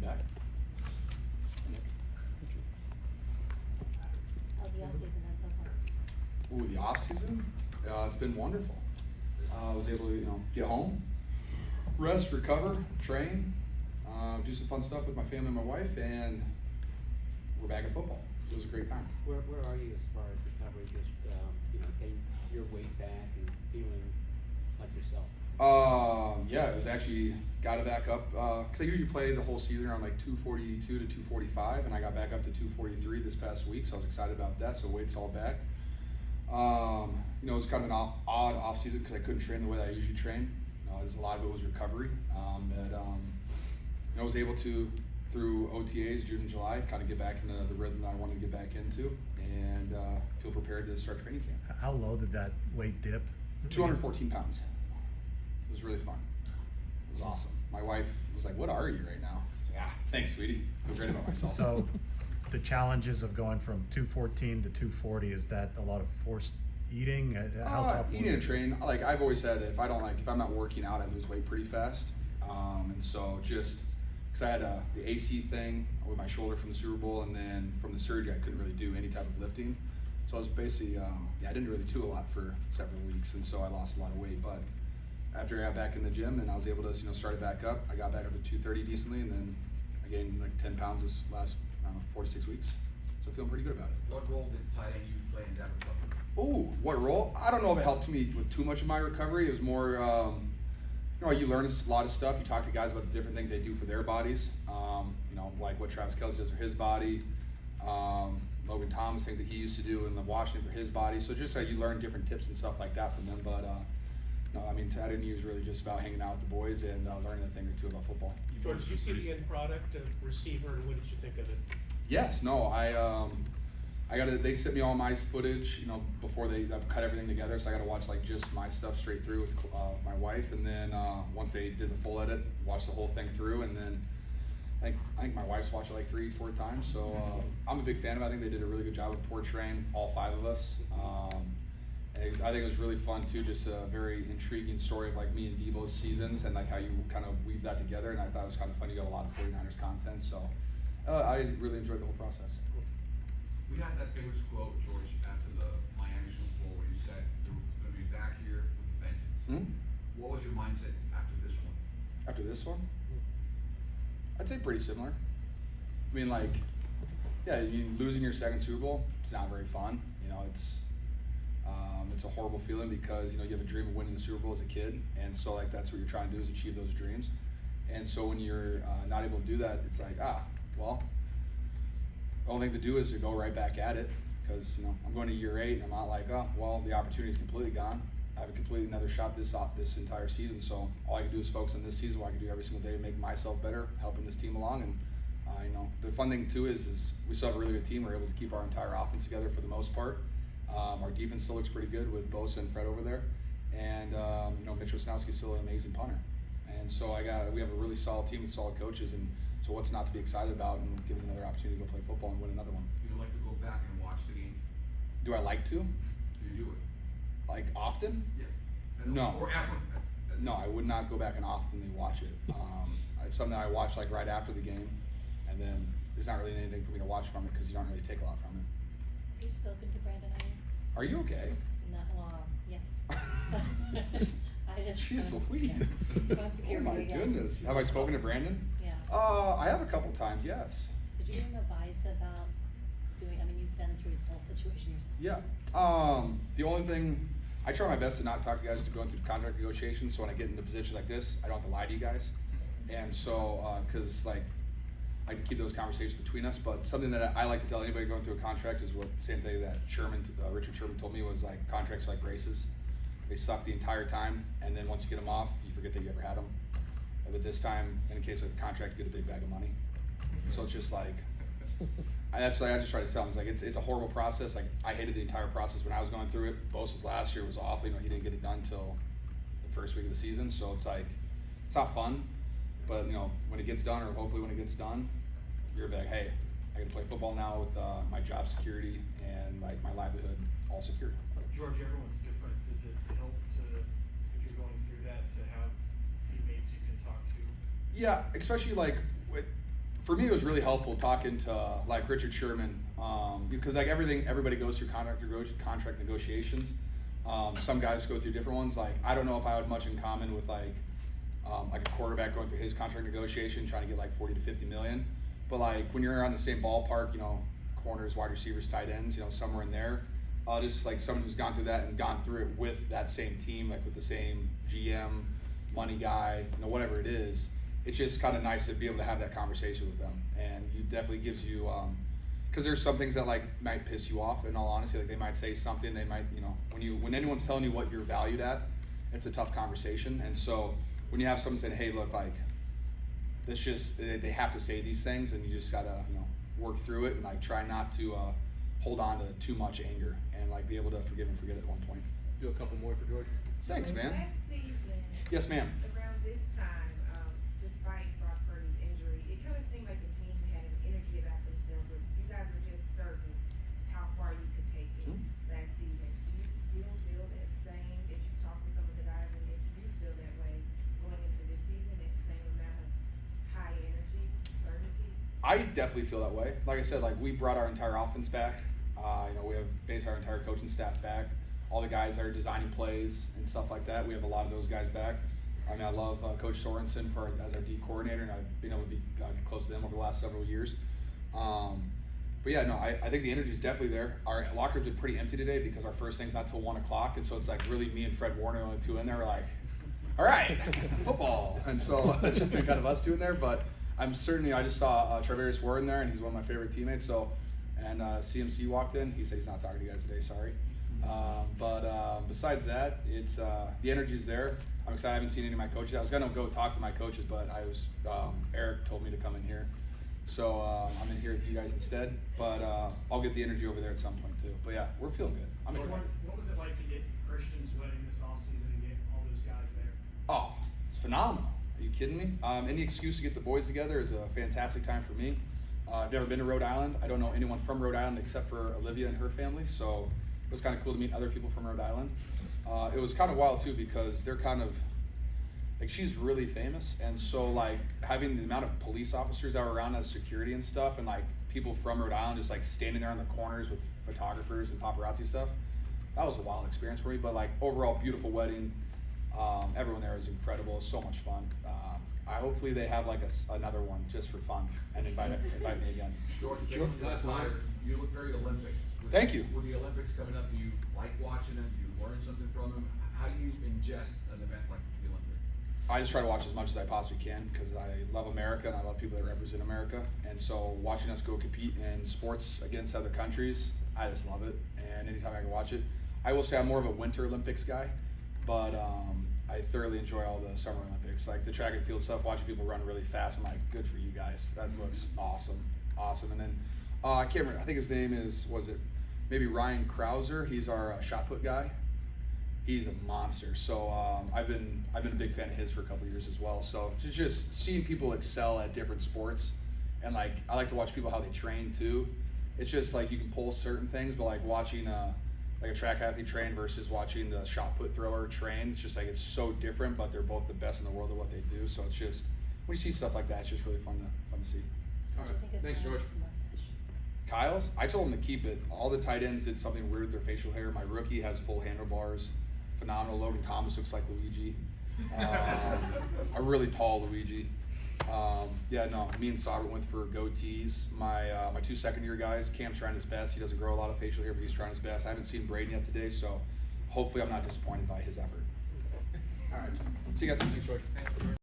back. How's the off-season been so far? Ooh, the off season? It's been wonderful. I was able to, get home, rest, recover, train, do some fun stuff with my family and my wife, and we're back at football. So it was a great time. Where are you as far as recovery, just, getting your weight back and feeling like yourself? Yeah, it was actually got it back up, cause I usually play the whole season around like 242 to 245, and I got back up to 243 this past week, so I was excited about that, so weight's all back. It was kind of an odd off season because I couldn't train the way that I usually train. A lot of it was recovery, I was able to, through OTAs, June and July, kind of get back into the rhythm that I wanted to get back into, and feel prepared to start training camp. How low did that weight dip? 214 pounds. It was really fun. It was awesome. My wife was like, "What are you right now?" I was like, thanks, sweetie. I feel great about myself. So the challenges of going from 214 to 240, is that a lot of forced eating? How tough was eating it? and train. Like I've always said, if I'm not working out, I lose weight pretty fast. And so just because I had the AC thing with my shoulder from the Super Bowl, and then from the surgery, I couldn't really do any type of lifting. So I was basically, I didn't really do a lot for several weeks, and so I lost a lot of weight. But after I got back in the gym and I was able to, start it back up, I got back up to 230 decently, and then I gained like 10 pounds this last 4 to 6 weeks. So feeling pretty good about it. What role did tight end you play in that recovery? Oh, what role? I don't know if it helped me with too much of my recovery. It was more, you learn a lot of stuff. You talk to guys about the different things they do for their bodies. Like what Travis Kelce does for his body. Logan Thomas, things that he used to do in the Washington for his body. So just you learn different tips and stuff like that from them. But tight end is really just about hanging out with the boys and learning a thing or two about football. George, did you see the end product of receiver, and what did you think of it? Yes, no, they sent me all my footage, before they cut everything together, so I got to watch just my stuff straight through with my wife, and then once they did the full edit, watch the whole thing through, and then I think my wife's watched it 3-4 times, so I'm a big fan of it. I think they did a really good job of portraying all 5 of us. And I think it was really fun too, just a very intriguing story of me and Debo's seasons and how you kind of weave that together, and I thought it was kind of fun. You got a lot of 49ers content, so I really enjoyed the whole process. We had that famous quote, George, after the Miami Super Bowl where you said you're going to be back here with a vengeance. Hmm? What was your mindset after this one? After this one? I'd say pretty similar. Losing your second Super Bowl, it's not very fun. It's a horrible feeling because, you have a dream of winning the Super Bowl as a kid, and so that's what you're trying to do is achieve those dreams. And so when you're not able to do that, it's the only thing to do is to go right back at it, because I'm going to year 8 and I'm not the opportunity is completely gone. I have a completely another shot this entire season, so all I can do is focus on this season, what I can do every single day to make myself better, helping this team along. And the fun thing too is we still have a really good team. We're able to keep our entire offense together for the most part. Our defense still looks pretty good with Bosa and Fred over there, and Mitch Wisnowski's still an amazing punter. And so we have a really solid team with solid coaches, and so what's not to be excited about, and give them another opportunity to go play football and win another one. Do you like to go back and watch the game? Do I like to? Do you do it? Often? Yeah. No. Or ever? No, I would not go back and oftenly watch it. It's something I watch right after the game, and then there's not really anything for me to watch from it because you don't really take a lot from it. Have you spoken to Brandon Iron? Are you okay? No, yes. She's sweet. Oh my goodness. Have I spoken to Brandon? Yeah. I have a couple times, yes. Did you give him advice about you've been through the whole situation yourself. Yeah. The only thing, I try my best to not talk to guys to go into contract negotiations, so when I get into positions like this, I don't have to lie to you guys. And so, because I like to keep those conversations between us, but something that I like to tell anybody going through a contract is the same thing that Richard Sherman told me was contracts are like braces. They suck the entire time, and then once you get them off, you forget that you ever had them. But this time, in the case of a contract, you get a big bag of money. So it's just that's what I just try to tell them. It's a horrible process. I hated the entire process when I was going through it. Bosa's last year was awful. He didn't get it done until the first week of the season. So it's it's not fun. But when it gets done, or hopefully when it gets done, you're hey, I get to play football now with my job security and my livelihood all secured. George, everyone's different. Does it help if you're going through that, to have teammates you can talk to? Yeah, especially for me, it was really helpful talking to like Richard Sherman, because like everybody goes through contract negotiations. Some guys go through different ones. Like I don't know if I had much in common with like a quarterback going through his contract negotiation, trying to get like 40 to 50 million. But like when you're on the same ballpark, you know, corners, wide receivers, tight ends, you know, somewhere in there, just like someone who's gone through that and gone through it with that same team, like with the same GM, money guy, you know, whatever it is. It's just kind of nice to be able to have that conversation with them, and it definitely gives you, because there's some things that like might piss you off. In all honesty, like they might say something, they might, you know, when anyone's telling you what you're valued at, it's a tough conversation. And so when you have someone saying, hey, look, like this just they have to say these things, and you just gotta, you know, work through it and like try not to hold on to too much anger, and like be able to forgive and forget at one point. Do a couple more for George. Thanks, man. Last season, Yes, ma'am. around this time, despite Brock Purdy's injury, it kind of seemed like the team had an energy about themselves, where you guys were just certain how far you could take it last season. Do you still feel that same, if you talk to some of the guys, and if you feel that way going into this season, that same amount of high energy, certainty? I definitely feel that way. Like I said, like we brought our entire offense back. You know, we have basically our entire coaching staff back. All the guys that are designing plays and stuff like that, we have a lot of those guys back. I mean, I love Coach Sorensen as our D coordinator, and I've been able to be close to them over the last several years. But yeah, no, I think the energy is definitely there. Our locker room's been pretty empty today because our first thing's not till 1 o'clock, and so it's like really me and Fred Warner, only two in there, are like, all right, football. And so it's just been kind of us two in there, but I just saw Travarius Ward in there, and he's one of my favorite teammates. So, and CMC walked in. He said he's not talking to you guys today, sorry. But besides that, it's the energy's there. I'm excited. I haven't seen any of my coaches. I was gonna go talk to my coaches, but Eric told me to come in here, so I'm in here with you guys instead. But I'll get the energy over there at some point too. But yeah, we're feeling good. I'm excited. What was it like to get Christian's wedding this offseason and get all those guys there? Oh, it's phenomenal. Are you kidding me? Any excuse to get the boys together is a fantastic time for me. I've never been to Rhode Island. I don't know anyone from Rhode Island except for Olivia and her family, so it was kind of cool to meet other people from Rhode Island. It was kind of wild too because they're kind of, like, she's really famous, and so like having the amount of police officers that were around as security and stuff, and like people from Rhode Island just like standing there on the corners with photographers and paparazzi stuff, that was a wild experience for me. But like overall, beautiful wedding. Everyone there was incredible. It was so much fun. Hopefully they have like another one just for fun and invite me again. George, last night, you look very Olympic. Thank you. With the Olympics coming up, do you like watching them? Do you learn something from them? How do you ingest an event like the Olympics? I just try to watch as much as I possibly can because I love America and I love people that represent America. And so watching us go compete in sports against other countries, I just love it. And anytime I can watch it, I will say I'm more of a Winter Olympics guy, but I thoroughly enjoy all the Summer Olympics, like the track and field stuff. Watching people run really fast, I'm like, good for you guys. That looks awesome. And then I can't remember. I think his name was it maybe Ryan Krauser? He's our shot put guy. He's a monster. So I've been a big fan of his for a couple of years as well. So just seeing people excel at different sports, and like I like to watch people how they train too. It's just like you can pull certain things, but like watching like a track athlete train versus watching the shot put thrower train, it's just like it's so different, but they're both the best in the world at what they do. So it's just when you see stuff like that, it's just really fun to see. All right, I think of thanks, Kyle's George. mustache. Kyle's, I told him to keep it. All the tight ends did something weird with their facial hair. My rookie has full handlebars. Phenomenal. Logan Thomas looks like Luigi. A really tall Luigi. Yeah, no, me and Sabra went for goatees. My 2 second-year guys, Cam's trying his best. He doesn't grow a lot of facial hair, but he's trying his best. I haven't seen Braden yet today, so hopefully I'm not disappointed by his effort. All right. See you guys. Thanks, George.